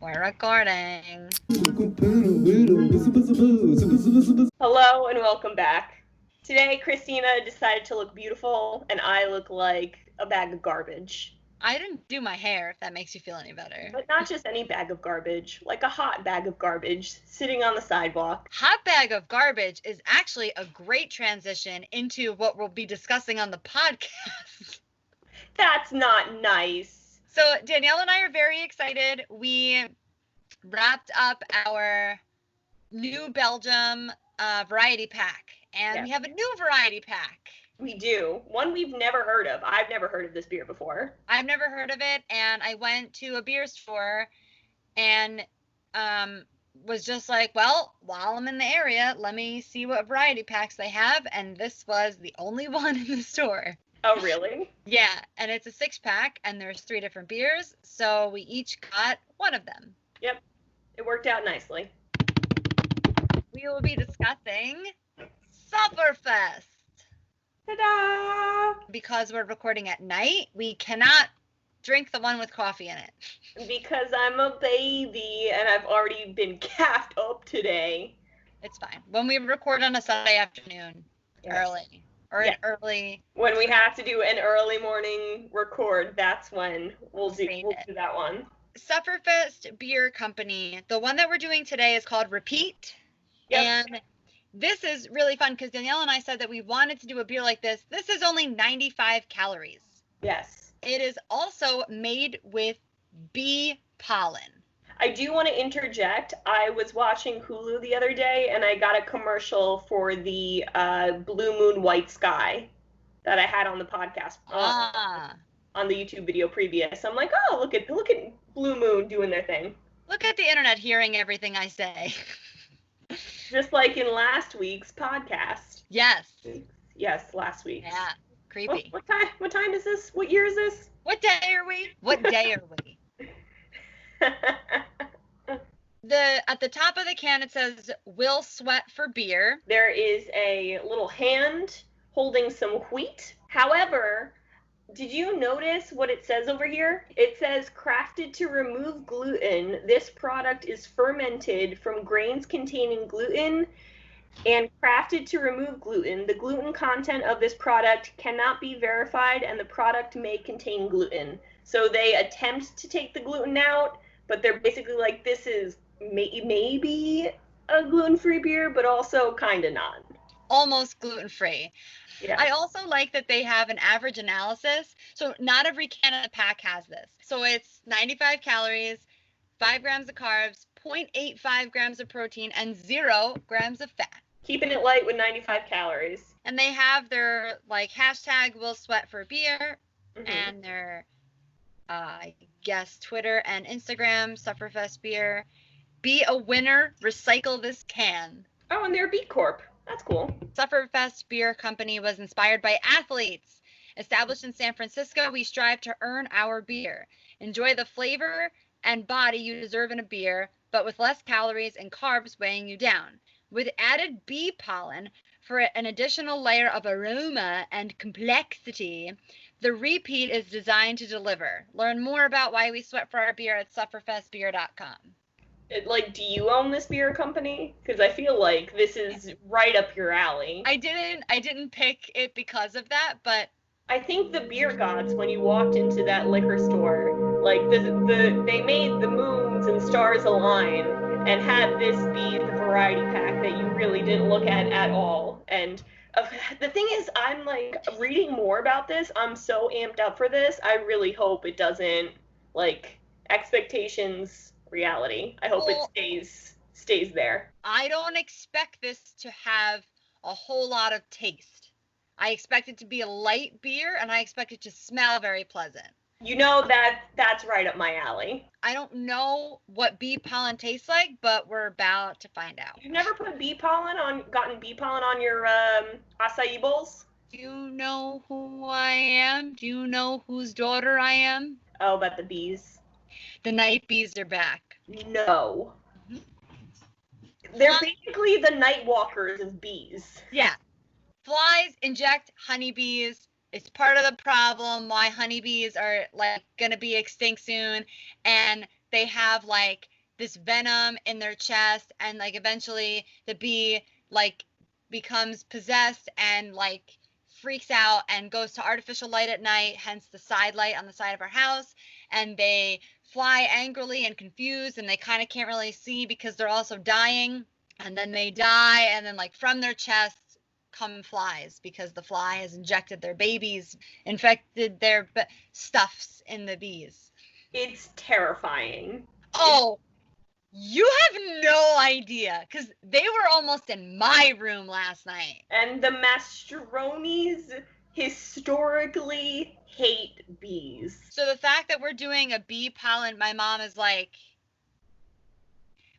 We're recording. Hello and welcome back. Today, Christina decided to look beautiful, and I look like a bag of garbage. I didn't do my hair, if that makes you feel any better. But not just any bag of garbage, like a hot bag of garbage sitting on the sidewalk. Hot bag of garbage is actually a great transition into what we'll be discussing on the podcast. That's not nice. So Danielle and I are very excited. We wrapped up our New Belgium variety pack, and we have a new variety pack. We do. One we've never heard of. I've never heard of this beer before. I've never heard of it, and I went to a beer store and was just like, well, while I'm in the area, let me see what variety packs they have, and this was the only one in the store. Oh, really? Yeah, and it's a 6-pack, and there's 3 different beers, so we each got one of them. Yep, it worked out nicely. We will be discussing Summerfest. Ta-da! Because we're recording at night, we cannot drink the one with coffee in it. Because I'm a baby and I've already been caffed up today. It's fine. When we record on a Sunday afternoon, early. Early. When we have to do an early morning record, that's when we'll do that one. Summerfest Beer Company. The one that we're doing today is called Repeat. Yep. And this is really fun because Danielle and I said that we wanted to do a beer like this. This is only 95 calories. Yes. It is also made with bee pollen. I do want to interject. I was watching Hulu the other day, and I got a commercial for the Blue Moon White Sky that I had on the podcast on the YouTube video previous. I'm like, oh, look at Blue Moon doing their thing. Look at the internet hearing everything I say. Just like in last week's podcast. Yes. Yes, last week. Yeah, creepy. What time is this? What year is this? What day are we? What day are we? At the top of the can it says "Will sweat for beer." There is a little hand holding some wheat. However, did you notice what it says over here? It says crafted to remove gluten. This product is fermented from grains containing gluten and crafted to remove gluten. The gluten content of this product cannot be verified and the product may contain gluten. So they attempt to take the gluten out, but they're basically like, this is maybe a gluten-free beer, but also kind of not. Almost gluten-free. Yeah. I also like that they have an average analysis. So not every can in the pack has this. So it's 95 calories, 5 grams of carbs, 0.85 grams of protein, and 0 grams of fat. Keeping it light with 95 calories. And they have their hashtag Will Sweat for Beer, and their I guess Twitter and Instagram, Summerfest Beer. Be a winner, recycle this can. Oh, and they're B Corp. That's cool. Summerfest Beer Company was inspired by athletes. Established in San Francisco, we strive to earn our beer. Enjoy the flavor and body you deserve in a beer, but with less calories and carbs weighing you down. With added bee pollen for an additional layer of aroma and complexity, the Repeat is designed to deliver. Learn more about why we sweat for our beer at summerfestbeer.com. Do you own this beer company? Because I feel like this is right up your alley. I didn't pick it because of that, but I think the beer gods, when you walked into that liquor store, they made the moons and stars align and had this be the variety pack that you really didn't look at all. And the thing is, I'm reading more about this. I'm so amped up for this. I really hope it doesn't expectations reality. I hope it stays there. I don't expect this to have a whole lot of taste. I expect it to be a light beer, and I expect it to smell very pleasant. You know that's right up my alley. I don't know what bee pollen tastes like, but we're about to find out. You've never gotten bee pollen on your acai bowls? Do you know who I am? Do you know whose daughter I am? Oh, about the bees. The night bees are back. No. They're basically the night walkers of bees. Yeah. Flies inject honeybees. It's part of the problem why honeybees are going to be extinct soon. And they have like this venom in their chest, and like eventually the bee like becomes possessed and like freaks out and goes to artificial light at night, hence the side light on the side of our house, and they fly angrily and confused, and they kind of can't really see because they're also dying, and then they die, and then like from their chests come flies because the fly has injected their babies, infected their stuffs in the bees. It's terrifying. Oh, you have no idea, because they were almost in my room last night. And the Mastronis historically hate bees. So the fact that we're doing a bee pollen, my mom is like,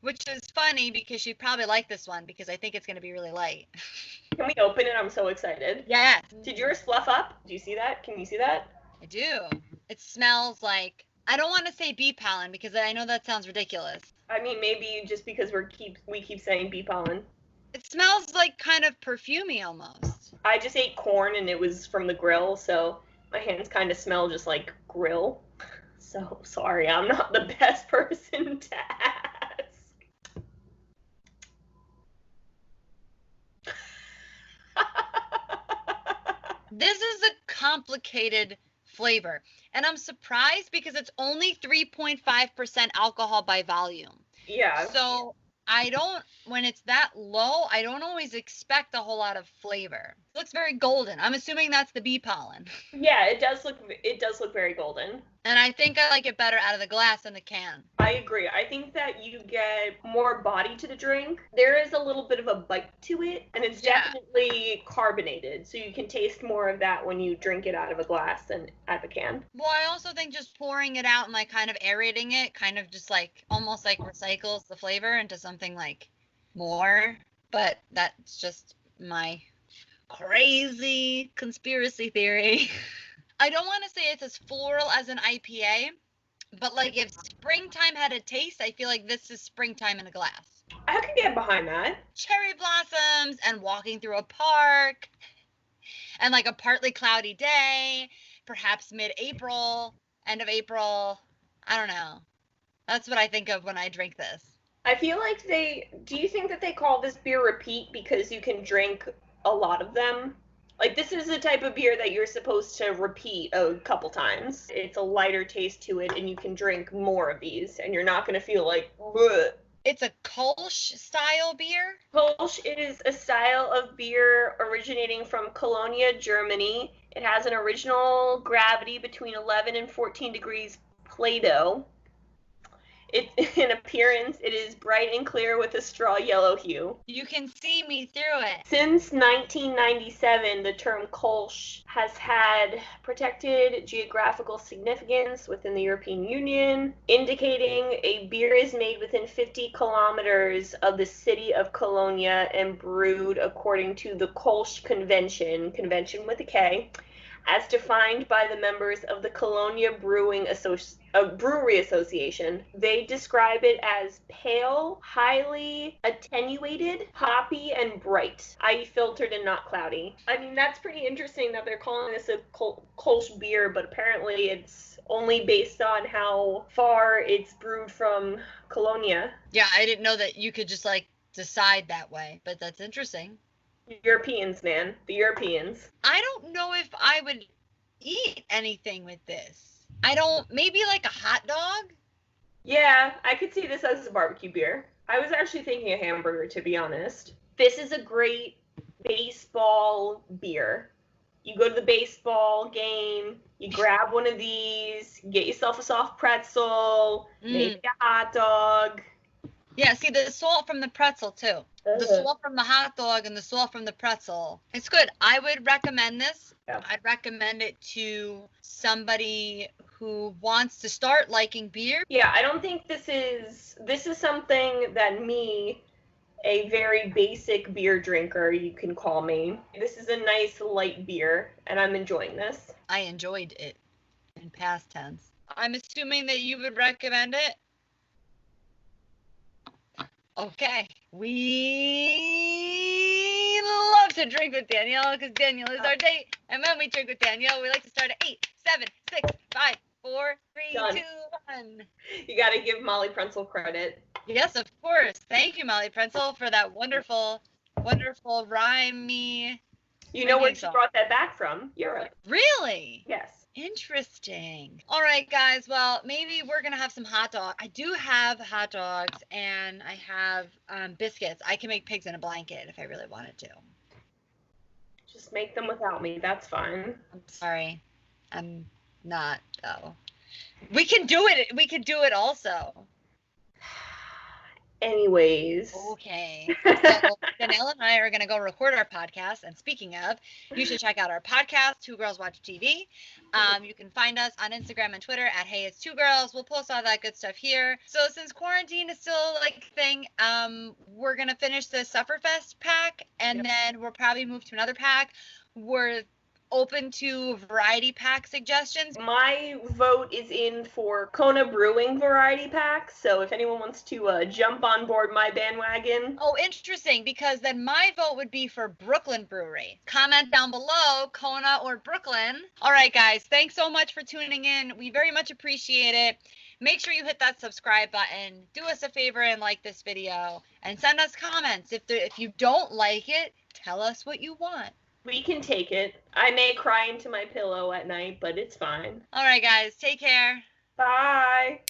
which is funny because she'd probably like this one because I think it's going to be really light. Can we open it? I'm so excited. Yes. Did yours fluff up? Do you see that? Can you see that? I do. It smells like, I don't want to say bee pollen because I know that sounds ridiculous. I mean, maybe just because we keep saying bee pollen. It smells like kind of perfumey almost. I just ate corn and it was from the grill, so my hands kind of smell just like grill. So sorry, I'm not the best person to ask. This is a complicated flavor, and I'm surprised because it's only 3.5% alcohol by volume. Yeah. So when it's that low, I don't always expect a whole lot of flavor. It looks very golden. I'm assuming that's the bee pollen. Yeah, it does look very golden. And I think I like it better out of the glass than the can. I agree. I think that you get more body to the drink. There is a little bit of a bite to it, and it's definitely carbonated, so you can taste more of that when you drink it out of a glass than out of a can. Well, I also think just pouring it out and like kind of aerating it kind of just like almost like recycles the flavor into something like more, but that's just my crazy conspiracy theory. I don't want to say it's as floral as an IPA, but like if springtime had a taste, I feel like this is springtime in a glass. I can get behind that. Cherry blossoms and walking through a park and like a partly cloudy day, perhaps mid-April, end of April. I don't know. That's what I think of when I drink this. I feel like do you think that they call this beer repeat because you can drink a lot of them? Like, this is the type of beer that you're supposed to repeat a couple times. It's a lighter taste to it, and you can drink more of these, and you're not going to feel like, bleh. It's a Kolsch style beer? Kolsch is a style of beer originating from Cologne, Germany. It has an original gravity between 11 and 14 degrees Plato. In appearance, it is bright and clear with a straw yellow hue. You can see me through it. Since 1997, the term Kolsch has had protected geographical significance within the European Union, indicating a beer is made within 50 kilometers of the city of Cologne and brewed according to the Kolsch Convention with a K, as defined by the members of the Cologne Brewery Association. They describe it as pale, highly attenuated, hoppy, and bright, i.e. filtered and not cloudy. I mean, that's pretty interesting that they're calling this a Kolsch beer, but apparently it's only based on how far it's brewed from Cologne. Yeah, I didn't know that you could just like decide that way, but that's interesting. Europeans, man. The Europeans. I don't know if I would eat anything with this. Maybe like a hot dog? Yeah, I could see this as a barbecue beer. I was actually thinking a hamburger, to be honest. This is a great baseball beer. You go to the baseball game, you grab one of these, get yourself a soft pretzel, maybe a hot dog. Yeah, see the salt from the pretzel too. The salt from the hot dog and the salt from the pretzel. It's good. I would recommend this. Yeah. I'd recommend it to somebody who wants to start liking beer. Yeah, I don't think this is something that me, a very basic beer drinker, you can call me. This is a nice light beer, and I'm enjoying this. I enjoyed it in past tense. I'm assuming that you would recommend it? Okay, we love to drink with Danielle because Danielle is our date. And when we drink with Danielle, we like to start at 8, 7, 6, 5, 4, 3, Done. 2, fun. You got to give Molly Prenzel credit. Yes, of course. Thank you, Molly Prenzel, for that wonderful, wonderful rhyme-y. You know where she song. brought that back from? Europe. Really? Yes. Interesting. All right, guys. Well, maybe we're going to have some hot dogs. I do have hot dogs, and I have biscuits. I can make pigs in a blanket if I really wanted to. Just make them without me. That's fine. I'm sorry. I'm not, though. We can do it. We could do it also. Anyways. Okay. So Danelle and I are going to go record our podcast. And speaking of, you should check out our podcast, Two Girls Watch TV. You can find us on Instagram and Twitter at Hey It's Two Girls. We'll post all that good stuff here. So since quarantine is still like a thing, we're going to finish the Sufferfest pack, and then we'll probably move to another pack. We're open to variety pack suggestions. My vote is in for Kona Brewing variety pack, so if anyone wants to jump on board my bandwagon. Oh, interesting, because then my vote would be for Brooklyn Brewery. Comment down below, Kona or Brooklyn. All right, guys, thanks so much for tuning in. We very much appreciate it. Make sure you hit that subscribe button. Do us a favor and like this video, and send us comments. If you don't like it, tell us what you want. We can take it. I may cry into my pillow at night, but it's fine. All right, guys. Take care. Bye.